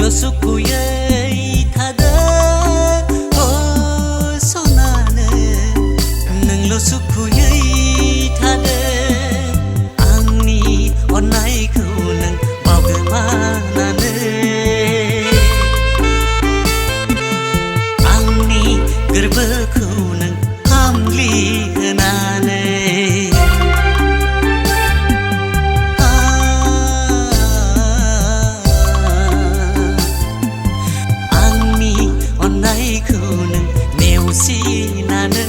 नोंल' सुखुयै थादो अ सनानो नोंल' सुखुयै थादो आंनि अननायखौ नों बावगोमानानै आंनि गोरबोखौ नों हामग्लि होनानै आंनि अननायखौ नों नेवसिनानै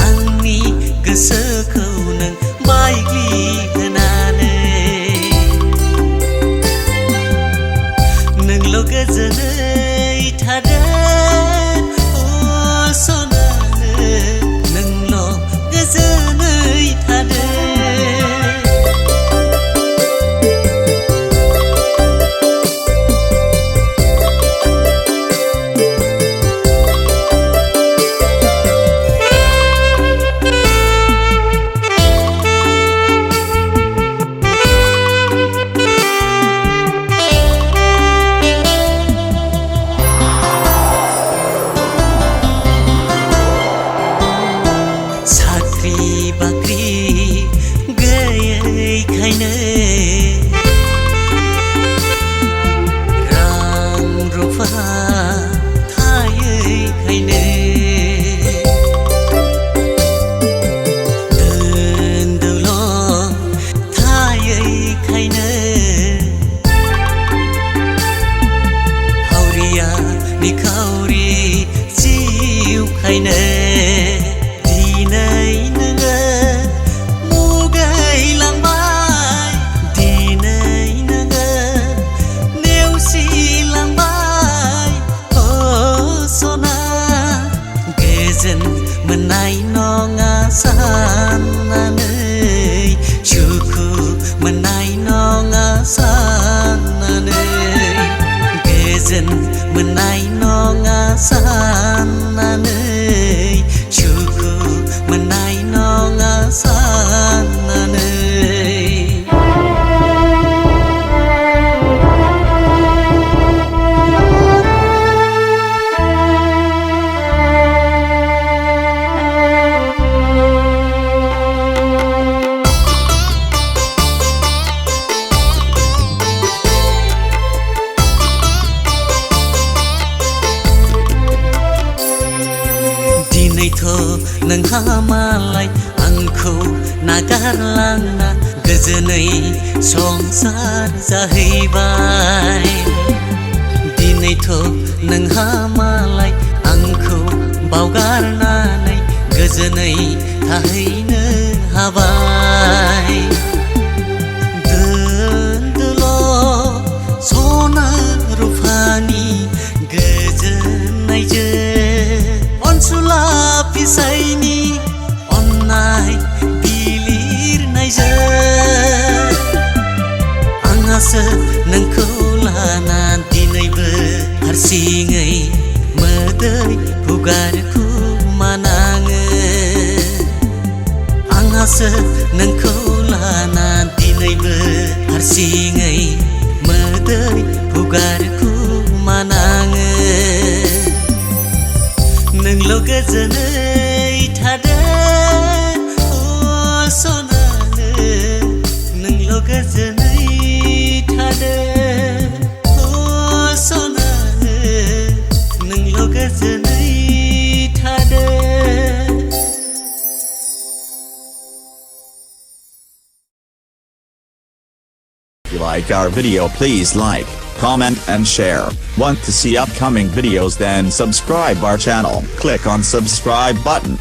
आंनि गोसोखौ नों बायग्लि होनानै नोंल' गोजोनै थादो अ सनानो नोंल' गोजोनै थादो साख्रि बाख्रि गैयैखायनो रां रुफा थायैखायनो धोन दौलत थायैखायनो हावरिया निखावरि जिउखायनो दिनै नोङो मुगैलांबाय दिनै नोङो नेवसिलांबाय अ सना गोजोन मोननाय नङा साननानै सुखु मोननाय नङा साननानै गोजोन मोननाय नङा साननानै सुखु मोननाय नङा साननानै दिनैथ' नोंहा मालाय आंखौ नागारलांना गोजोनै संसार जाहैबाय दिनैथ' नोंहा मालाय आंखौ बावगारनानै गोजोनै थाहैनो हाबाय धोन दौलत सना रुफानि गोजोननायजों अनसुला फिसायनि अननाय बिलिरनायजों आंहासो नोंखौ लाना दिनैबो हारसिङै मोदै हुगारखुमानाङो आंहासो नोंखौ लाना दिनैबो हारसिङै मोदै हुगारखुमानाङो नोंल' गोजोनै थादो अ सनानो नोंल' गोजोनै थादो अ सनानो नोंल' गोजोनै थादो If you like our video, please like, comment and share. Want to see upcoming videos, then subscribe our channel. Click on subscribe button.